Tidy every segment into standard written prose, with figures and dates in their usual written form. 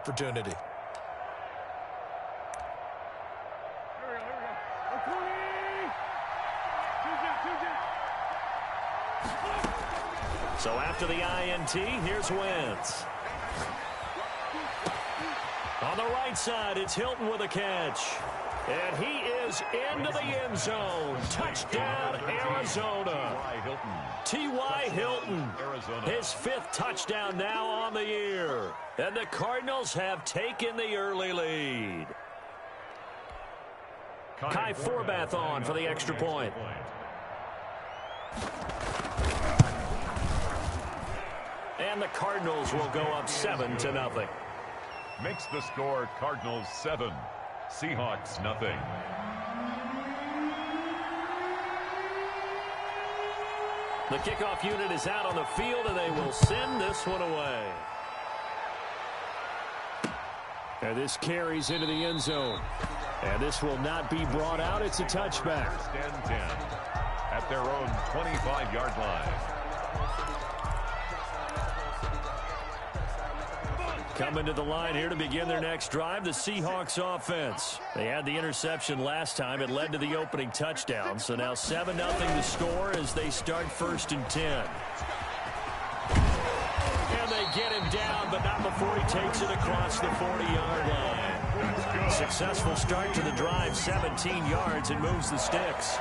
opportunity. So after the INT, here's Wentz. On the right side, it's Hilton with a catch. And he is into the end zone. Touchdown, Arizona. T.Y. Hilton, his 5th touchdown now on the year. And the Cardinals have taken the early lead. Kai Forbath on for the extra point. And the Cardinals will go up 7-0. Makes the score Cardinals 7, Seahawks nothing. The kickoff unit is out on the field, and they will send this one away. And this carries into the end zone. And this will not be brought out. It's a touchback. First and 10 at their own 25-yard line. Coming to the line here to begin their next drive, the Seahawks offense. They had the interception last time. It led to the opening touchdown. So now 7-0 the score as they start 1st and 10. And they get him down, but not before he takes it across the 40-yard line. Successful start to the drive, 17 yards, and moves the sticks.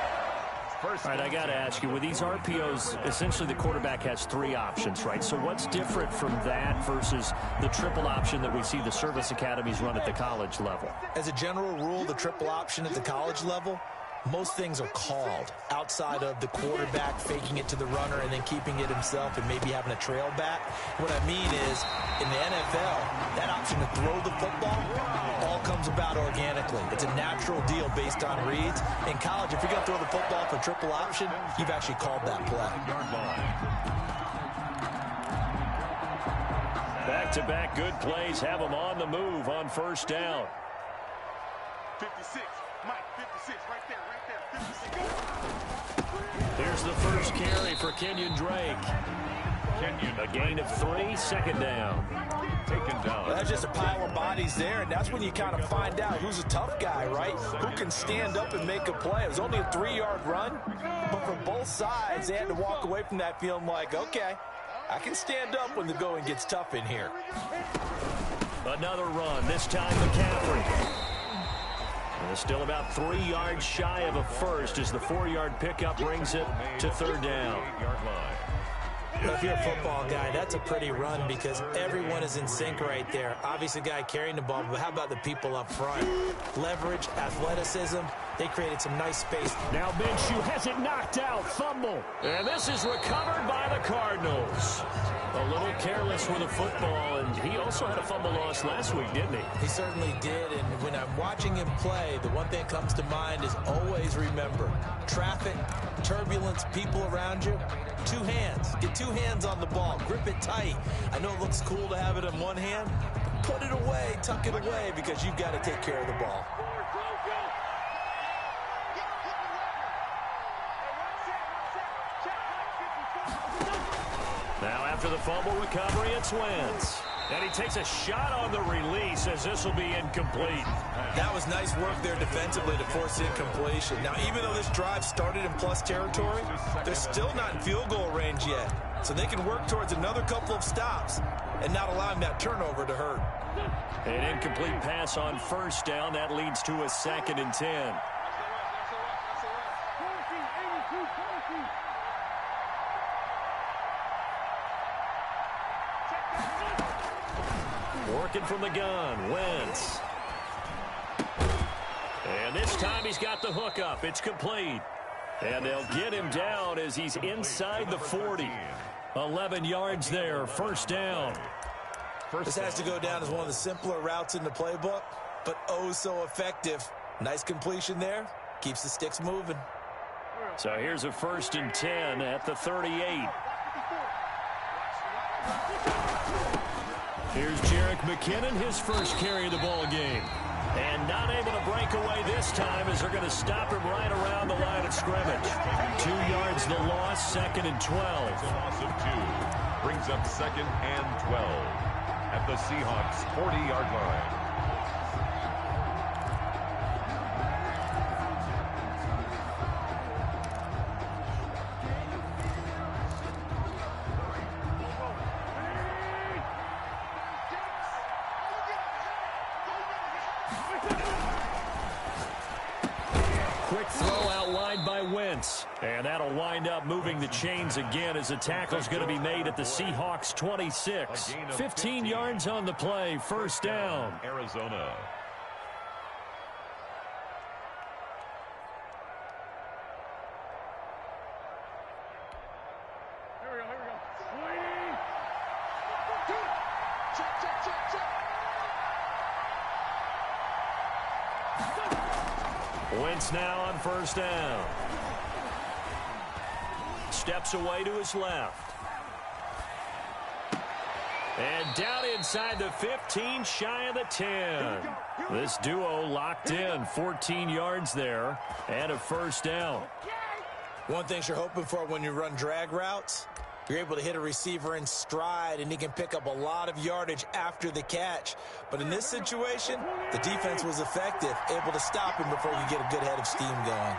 All right, I got to ask you, with these RPOs, essentially the quarterback has 3 options, right? So what's different from that versus the triple option that we see the service academies run at the college level? As a general rule, the triple option at the college level, most things are called outside of the quarterback faking it to the runner and then keeping it himself and maybe having a trail back. What I mean is, in the NFL, that option to throw the football all comes about organically. It's a natural deal based on reads. In college, if you're going to throw the football for triple option, you've actually called that play. Back-to-back good plays have them on the move on 1st down. 56, Mike, 56, right there, 56. Here's the first carry for Kenyon Drake. A gain of 3, 2nd down. Taken down. That's just a pile of bodies there, and that's when you kind of find out who's a tough guy, right? Who can stand up and make a play. It was only a 3-yard run, but for both sides, they had to walk away from that feeling like, okay, I can stand up when the going gets tough in here. Another run, this time McCaffrey. And still about 3 yards shy of a first as the 4-yard pickup brings it to 3rd down. If you're a football guy, that's a pretty run because everyone is in sync right there. Obviously, the guy carrying the ball, but how about the people up front? Leverage, athleticism, they created some nice space. Now Minshew has it knocked out, fumble. And this is recovered by the Cardinals. A little careless with the football, and he also had a fumble loss last week, didn't he? He certainly did, and when I'm watching him play, the one thing that comes to mind is always remember, traffic, turbulence, people around you, 2 hands. Get 2 hands on the ball. Grip it tight. I know it looks cool to have it in one hand. Put it away, tuck it away, because you've got to take care of the ball. Now after the fumble recovery, it's Wentz. And he takes a shot on the release as this will be incomplete. That was nice work there defensively to force incompletion. Now, even though this drive started in plus territory, they're still not in field goal range yet. So they can work towards another couple of stops and not allowing that turnover to hurt. An incomplete pass on 1st down. That leads to a 2nd and 10. Working from the gun, Wentz. And this time he's got the hook up. It's complete. And they'll get him down as he's inside the 40. 11 yards there, 1st down. This has to go down as one of the simpler routes in the playbook, but oh so effective. Nice completion there. Keeps the sticks moving. So here's a 1st and 10 at the 38. Here's Jerick McKinnon, his first carry of the ball game. And not able to break away this time as they're going to stop him right around the line of scrimmage. 2 yards the loss, 2nd and 12. Loss of 2 brings up 2nd and 12. at the Seahawks 40-yard line. Quick throw out wide by Wentz. And that'll wind up moving the chains again as the tackle's going to be made at the Seahawks 26. 15 yards on the play, first down. Arizona. Wentz now on first down. Steps away to his left. And down inside the 15, shy of the 10. This duo locked in, 14 yards there, and a first down. One thing you're hoping for when you run drag routes, you're able to hit a receiver in stride, and he can pick up a lot of yardage after the catch. But in this situation, the defense was effective, able to stop him before you get a good head of steam going.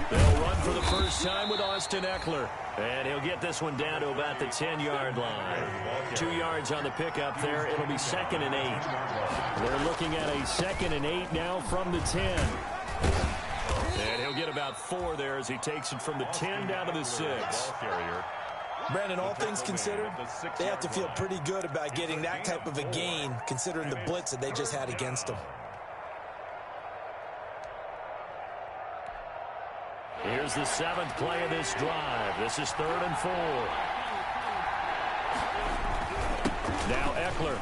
They'll run for the first time with Austin Eckler. And he'll get this one down to about the 10-yard line. 2 yards on the pickup there. It'll be 2nd and 8. They're looking at a 2nd and 8 now from the 10. And he'll get about 4 there as he takes it from the 10 down to the 6. Brandon, all things considered, they have to feel pretty good about getting that type of a gain, considering the blitz that they just had against them. Here's the 7th play of this drive. This is 3rd and 4. Now Eckler.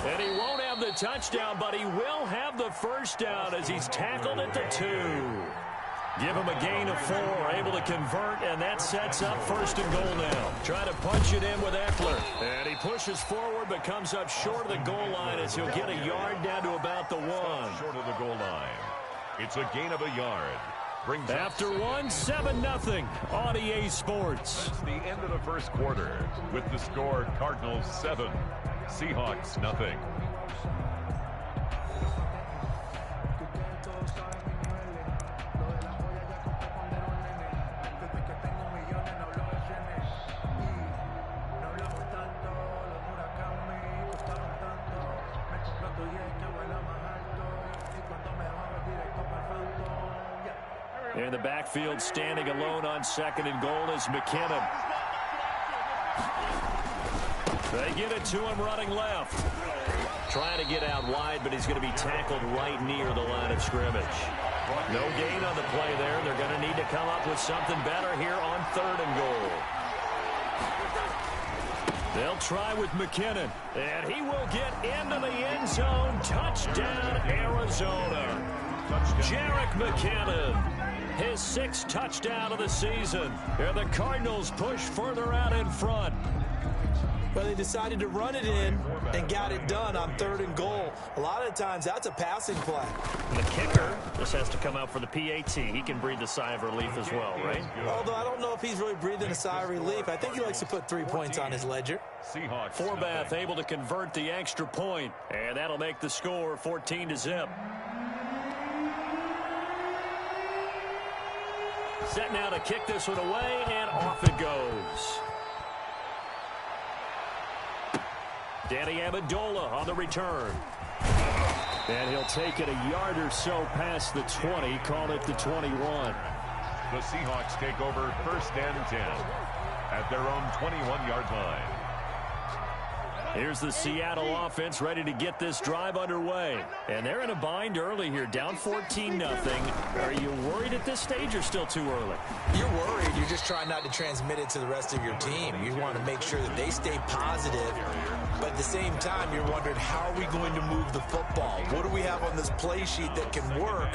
And he won't have the touchdown, but he will have the first down as he's tackled at the 2. Give him a gain of 4, able to convert, and that sets up 1st and goal now. Trying to punch it in with Eckler. And he pushes forward, but comes up short of the goal line as he'll get a yard down to about the 1. Short of the goal line. It's a gain of a yard. After 1, 7-0 on EA Sports. That's the end of the first quarter with the score Cardinals 7, Seahawks 0. In the backfield, standing alone on 2nd and goal is McKinnon. They give it to him running left. Trying to get out wide, but he's going to be tackled right near the line of scrimmage. No gain on the play there. They're going to need to come up with something better here on 3rd and goal. They'll try with McKinnon, and he will get into the end zone. Touchdown, Arizona. Jerick McKinnon. His 6th touchdown of the season. And the Cardinals push further out in front. Well, they decided to run it in and got it done on 3rd and goal. A lot of times, that's a passing play. And the kicker just has to come out for the PAT. He can breathe a sigh of relief as well, right? Although I don't know if he's really breathing a sigh of relief. I think he likes to put 3 points on his ledger. Forbath able to convert the extra point. And that'll make the score 14-0. Set now to kick this one away, and off it goes. Danny Amendola on the return. And he'll take it a yard or so past the 20, call it the 21. The Seahawks take over 1st and 10 at their own 21-yard line. Here's the Seattle offense ready to get this drive underway. And they're in a bind early here, down 14-0. Are you worried at this stage or still too early? You're worried. You're just trying not to transmit it to the rest of your team. You want to make sure that they stay positive. But at the same time, you're wondering, how are we going to move the football? What do we have on this play sheet that can work?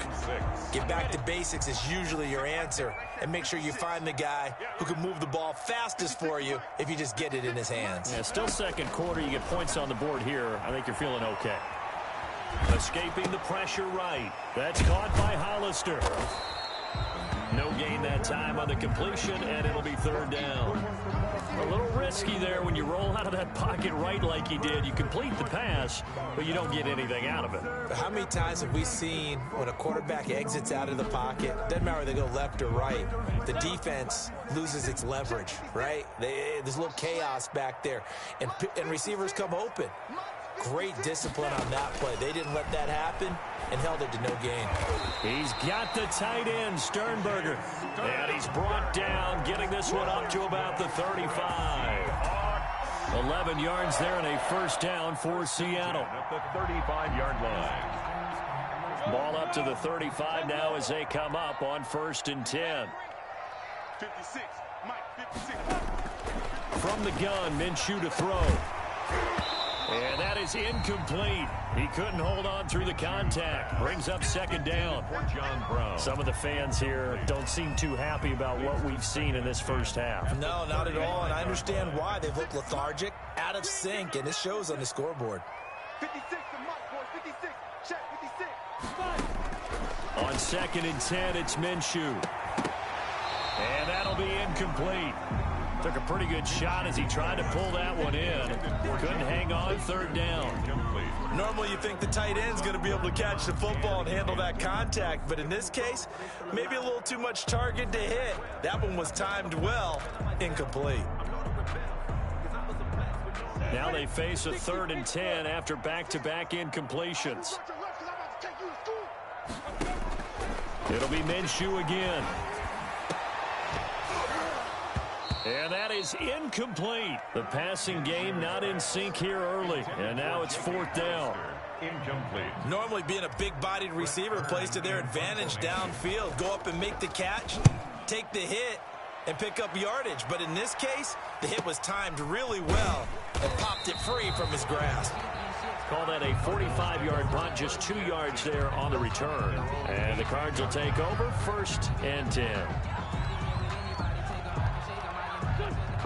Get back to basics is usually your answer. And make sure you find the guy who can move the ball fastest for you if you just get it in his hands. Yeah, still 2nd quarter. You get points on the board here. I think you're feeling okay. Escaping the pressure right. That's caught by Hollister. No gain that time on the completion, and it'll be 3rd down. A little risky there when you roll out of that pocket right like he did. You complete the pass, but you don't get anything out of it. How many times have we seen when a quarterback exits out of the pocket, doesn't matter whether they go left or right, the defense loses its leverage, right? There's a little chaos back there, and receivers come open. Great discipline on that play. They didn't let that happen and held it to no gain. He's got the tight end, Sternberger. And he's brought down, getting this one up to about the 35. 11 yards there and a first down for Seattle. At the 35-yard line. Ball up to the 35 now as they come up on 1st and 10. 56, Mike, 56. From the gun, Minshew to throw. And that is incomplete. He couldn't hold on through the contact. Brings up 2nd down. For John Brown. Some of the fans here don't seem too happy about what we've seen in this first half. No, not at all, and I understand why. They've looked lethargic, out of sync, and it shows on the scoreboard. 56 to Mike, boys, 56. Check, 56. On 2nd and 10, it's Minshew. And that'll be incomplete. Took a pretty good shot as he tried to pull that one in. Couldn't hang on, 3rd down. Normally you think the tight end's going to be able to catch the football and handle that contact, but in this case, maybe a little too much target to hit. That one was timed well, incomplete. Now they face a 3rd and 10 after back-to-back incompletions. It'll be Minshew again. And that is incomplete. The passing game not in sync here early. And now it's 4th down. Incomplete. Normally being a big-bodied receiver plays to their advantage downfield. Go up and make the catch, take the hit, and pick up yardage. But in this case, the hit was timed really well and popped it free from his grasp. Call that a 45-yard punt, just 2 yards there on the return. And the Cards will take over 1st and 10.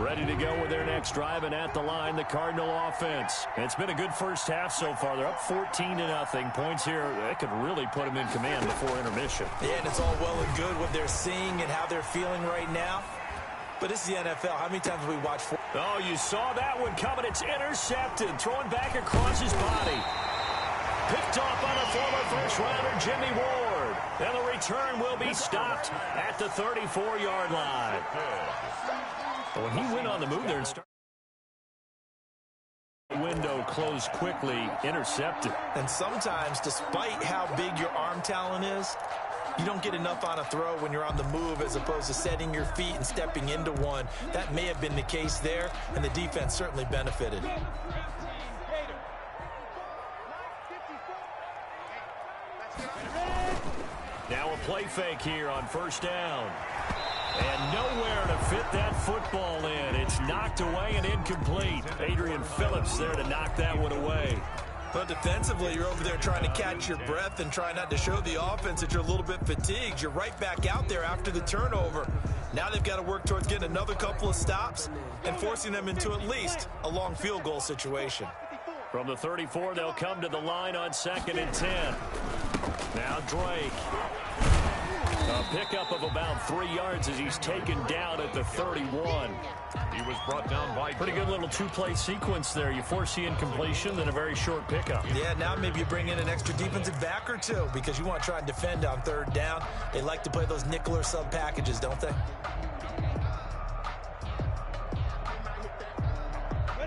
Ready to go with their next drive, and at the line, the Cardinal offense. It's been a good first half so far. They're up 14-0. Points here, that could really put them in command before intermission. Yeah, and it's all well and good what they're seeing and how they're feeling right now. But this is the NFL. How many times have we watched? Oh, you saw that one coming. It's intercepted. Throwing back across his body. Picked off by the former first-rounder, Jimmy Ward. And the return will be stopped at the 34-yard line. When he went on the move there and started, window closed quickly, intercepted. And sometimes, despite how big your arm talent is, you don't get enough on a throw when you're on the move as opposed to setting your feet and stepping into one. That may have been the case there, and the defense certainly benefited. Now a play fake here on 1st down. And nowhere to fit that football in. It's knocked away and incomplete. Adrian Phillips there to knock that one away. But defensively, you're over there trying to catch your breath and try not to show the offense that you're a little bit fatigued. You're right back out there after the turnover. Now they've got to work towards getting another couple of stops and forcing them into at least a long field goal situation. From the 34, they'll come to the line on 2nd and 10. Now Drake. A pickup of about 3 yards as he's taken down at the 31. He was brought down by... Pretty good little 2-play sequence there. You force the incompletion, then a very short pickup. Yeah, now maybe you bring in an extra defensive back or two because you want to try and defend on 3rd down. They like to play those nickel or sub packages, don't they?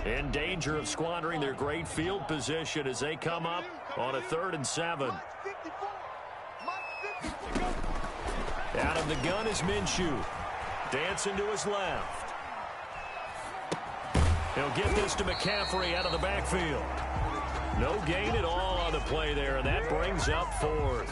In danger of squandering their great field position as they come up on a 3rd and 7. Out of the gun is Minshew. Dancing to his left. He'll get this to McCaffrey out of the backfield. No gain at all on the play there, and that brings up 4th.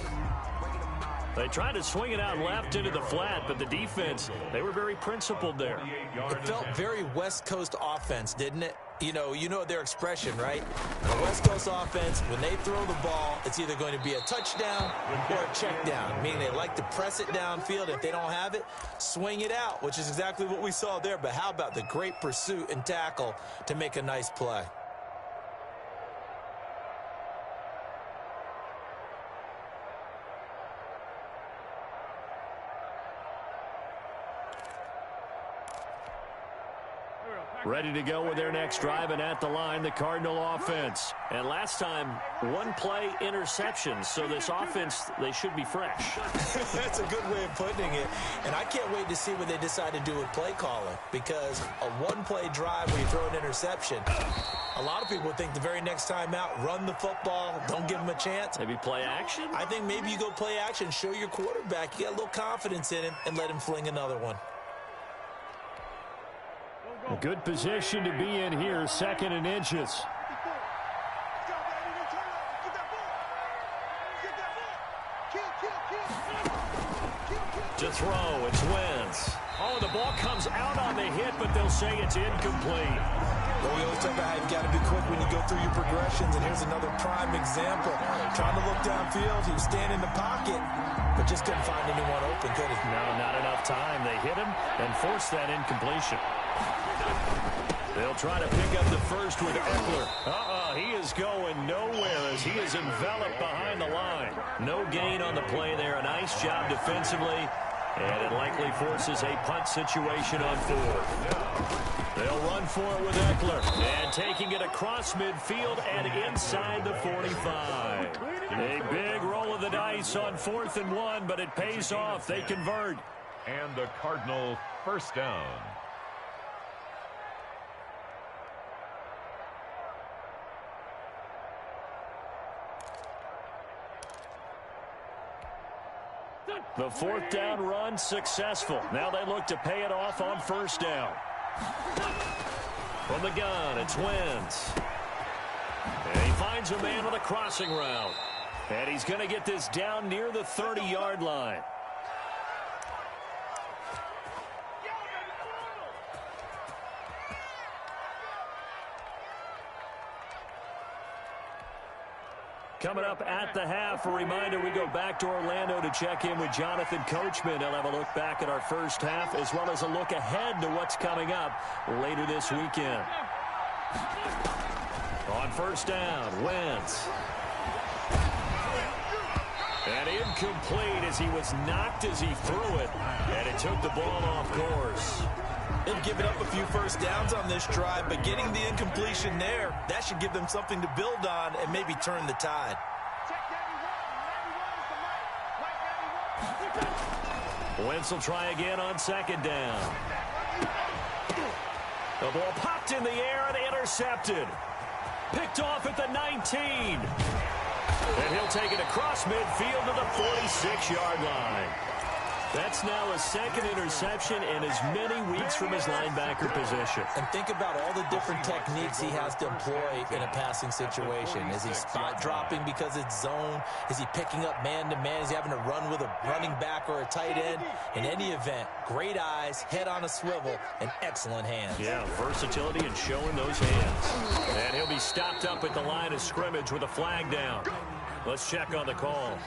They tried to swing it out left into the flat, but the defense, they were very principled there. It felt very West Coast offense, didn't it? You know their expression, right? The West Coast offense, when they throw the ball, it's either going to be a touchdown or a check down, meaning they like to press it downfield. If they don't have it, swing it out, which is exactly what we saw there. But how about the great pursuit and tackle to make a nice play? Ready to go with their next drive, and at the line, the Cardinal offense. And last time, one play interception. So this offense, they should be fresh. That's a good way of putting it. And I can't wait to see what they decide to do with play calling, because a one-play drive where you throw an interception, a lot of people think the very next time out, run the football, don't give them a chance. Maybe play action? I think maybe you go play action, show your quarterback you got a little confidence in him, and let him fling another one. A good position to be in here, 2nd and inches. To throw, it's Wentz. Oh, the ball comes out on the hit, but they'll say it's incomplete. Well, we always talk about how you've got to be quick when you go through your progressions, and here's another prime example. Trying to look downfield, he was standing in the pocket, but just couldn't find anyone open, could he? No, not enough time. They hit him and forced that incompletion. They'll try to pick up the first with Eckler. He is going nowhere as he is enveloped behind the line. No gain on the play there. A nice job defensively, and it likely forces a punt situation on 4th. They'll run for it with Eckler, and taking it across midfield and inside the 45. A big roll of the dice on 4th and 1, but it pays off. They convert. And the Cardinal first down. The 4th down run successful. Now they look to pay it off on 1st down. From the gun, it's Wentz. And he finds a man with a crossing route. And he's going to get this down near the 30-yard line. Coming up at the half, a reminder, we go back to Orlando to check in with Jonathan Coachman. He'll have a look back at our first half as well as a look ahead to what's coming up later this weekend. On 1st down, Wentz. And incomplete as he was knocked as he threw it, and it took the ball off course. They've given up a few first downs on this drive, but getting the incompletion there, that should give them something to build on and maybe turn the tide. Wentz will try again on 2nd down. The ball popped in the air and intercepted. Picked off at the 19. And he'll take it across midfield to the 46-yard line. That's now a 2nd interception in as many weeks from his linebacker position. And think about all the different techniques he has to employ in a passing situation. Is he spot dropping because it's zone? Is he picking up man-to-man? Is he having to run with a running back or a tight end? In any event, great eyes, head on a swivel, and excellent hands. Yeah, versatility and showing those hands. And he'll be stopped up at the line of scrimmage with a flag down. Let's check on the call.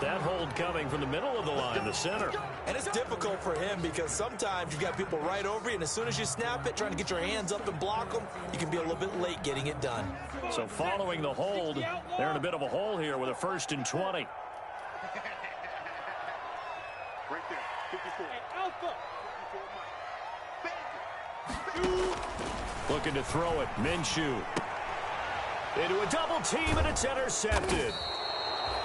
That hold coming from the middle of the line, the center. And it's difficult for him because sometimes you've got people right over you, and as soon as you snap it, trying to get your hands up and block them, you can be a little bit late getting it done. So following the hold, they're in a bit of a hole here with a 1st and 20. Right there, 54. Alpha. 54, Mike. Looking to throw it, Minshew. Into a double team, and it's intercepted.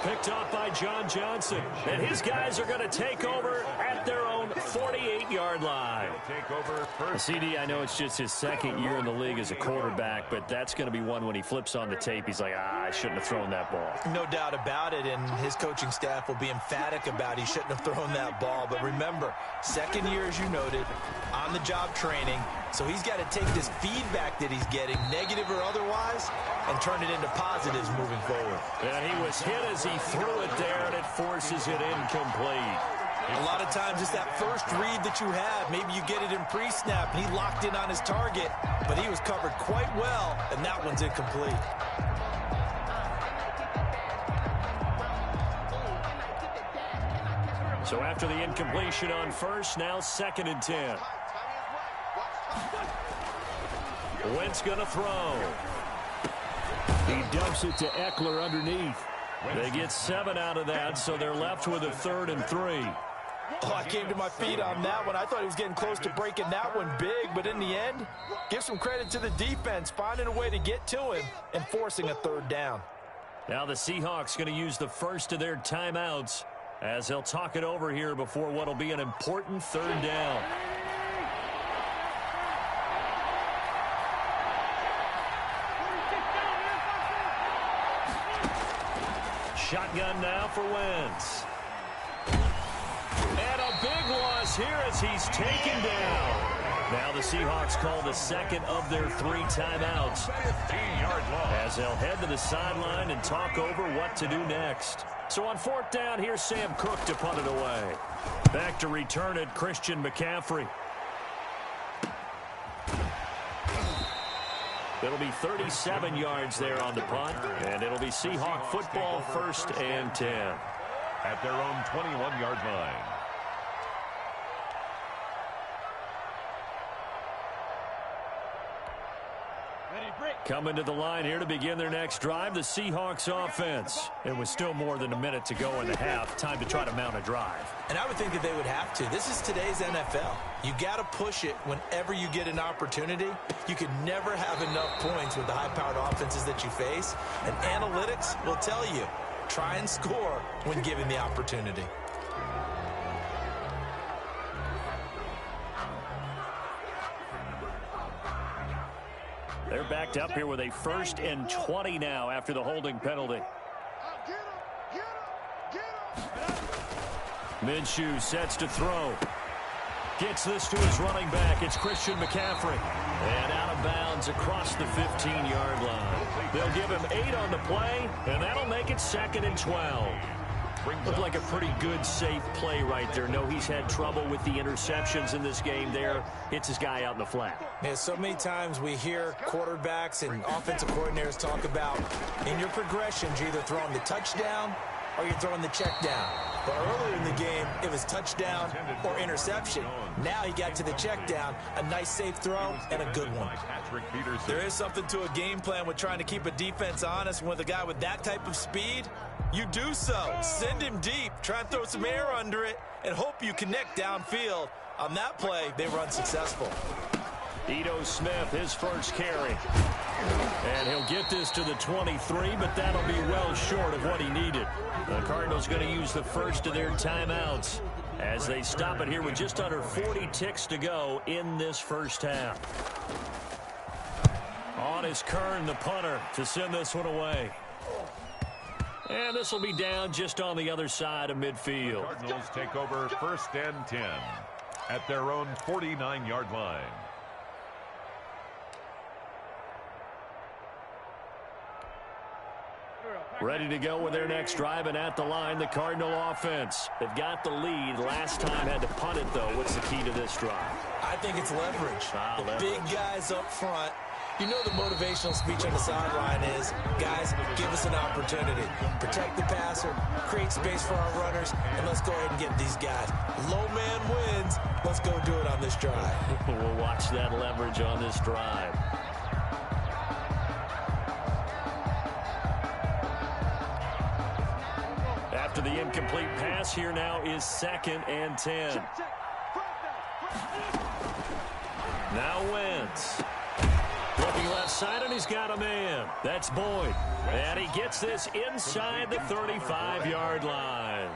Picked off by John Johnson. And his guys are going to take over at their own 48-yard line. Take over first. CD, I know it's just his 2nd year in the league as a quarterback, but that's going to be one when he flips on the tape, he's like, I shouldn't have thrown that ball. No doubt about it, and his coaching staff will be emphatic about he shouldn't have thrown that ball. But remember, 2nd year, as you noted, on-the-job training, so he's got to take this feedback that he's getting, negative or otherwise, and turn it into positives moving forward. And he was hit as he threw it there, and it forces it incomplete. A lot of times it's that first read that you have. Maybe you get it in pre-snap, and he locked in on his target, but he was covered quite well, and that one's incomplete. So after the incompletion on 1st, now 2nd and 10. Wentz going to throw. He dumps it to Eckler underneath. They get 7 out of that, so they're left with a 3rd and 3. Oh, I came to my feet on that one. I thought he was getting close to breaking that one big, but in the end, give some credit to the defense, finding a way to get to him and forcing a third down. Now the Seahawks going to use the first of their timeouts as they'll talk it over here before what will be an important third down. Shotgun now for Wentz. And a big loss here as he's taken down. Now the Seahawks call the second of their 3 timeouts as they'll head to the sideline and talk over what to do next. So on 4th down, here's Sam Cook to punt it away. Back to return it, Christian McCaffrey. It'll be 37 yards there on the punt, and it'll be Seahawk football, 1st and 10. At their own 21-yard line. Coming to the line here to begin their next drive, the Seahawks offense. It was still more than a minute to go in the half. Time to try to mount a drive. And I would think that they would have to. This is today's NFL. You got to push it whenever you get an opportunity. You can never have enough points with the high-powered offenses that you face. And analytics will tell you, try and score when given the opportunity. They're backed up here with a 1st and 20 now after the holding penalty. Minshew sets to throw. Gets this to his running back. It's Christian McCaffrey. And out of bounds across the 15-yard line. They'll give him 8 on the play, and that'll make it 2nd and 12. Looked like a pretty good, safe play right there. No, he's had trouble with the interceptions in this game there. Hits his guy out in the flat. Yeah, so many times we hear quarterbacks and offensive coordinators talk about in your progressions, you're either throwing the touchdown or you're throwing the check down. But earlier in the game, it was touchdown or interception. Now he got to the check down, a nice safe throw, and a good one. There is something to a game plan with trying to keep a defense honest. With a guy with that type of speed, you do so. Send him deep, try and throw some air under it, and hope you connect downfield. On that play, they were unsuccessful. Ito Smith, his first carry. And he'll get this to the 23, but that'll be well short of what he needed. The Cardinals going to use the first of their timeouts as they stop it here with just under 40 ticks to go in this first half. On is Kern, the punter, to send this one away. And this will be down just on the other side of midfield. Cardinals take over 1st and 10 at their own 49-yard line. Ready to go with their next drive, and at the line, the Cardinal offense. They've got the lead. Last time had to punt it, though. What's the key to this drive? I think it's leverage. The big guys up front. You know the motivational speech on the sideline is, guys, give us an opportunity. Protect the passer, create space for our runners, and let's go ahead and get these guys. Low man wins. Let's go do it on this drive. We'll watch that leverage on this drive. After the incomplete pass, here now is 2nd and 10. Now Wentz. Looking left side, and he's got a man. That's Boyd. And he gets this inside the 35-yard line.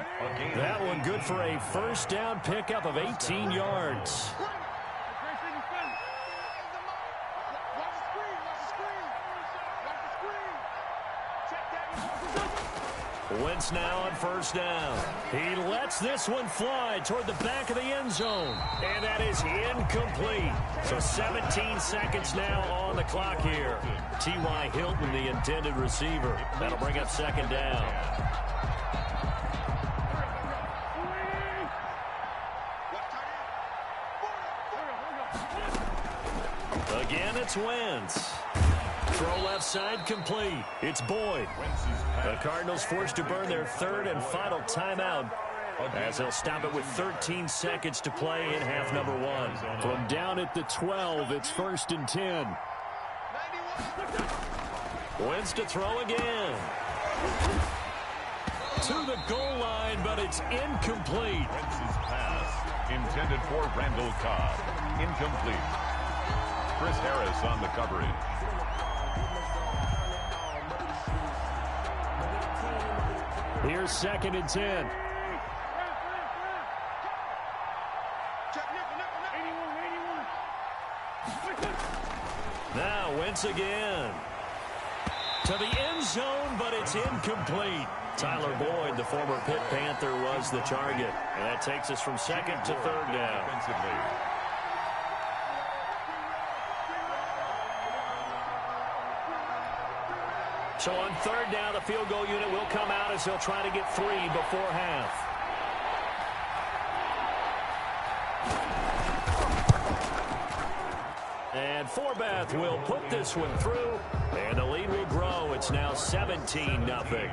That one good for a first down pickup of 18 yards. Wentz now on first down. He lets this one fly toward the back of the end zone. And that is incomplete. So 17 seconds now on the clock here. T.Y. Hilton, the intended receiver. That'll bring up 2nd down. Again, it's Wentz. Throw left side complete. It's Boyd. The Cardinals forced to burn their 3rd and final timeout as they'll stop it with 13 seconds to play in half number 1. From down at the 12, it's 1st and 10. Wentz to throw again. to the goal line, but it's incomplete. Wentz's pass intended for Randall Cobb. Incomplete. Chris Harris on the coverage. Here's 2nd and 10. Now Wentz again. To the end zone, but it's incomplete. Tyler Boyd, the former Pitt Panther, was the target. And that takes us from 2nd to 3rd down. Defensively. So on 3rd down, the field goal unit will come out as they'll try to get 3 before half. And Forbath will put this one through, and the lead will grow. It's now 17-0.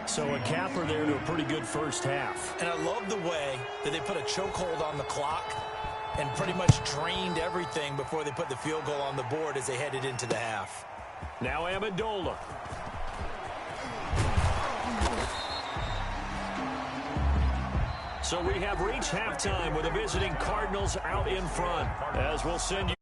So a capper there to a pretty good first half. And I love the way that they put a chokehold on the clock and pretty much drained everything before they put the field goal on the board as they headed into the half. Now Amendola. So we have reached halftime with the visiting Cardinals out in front, as we'll send you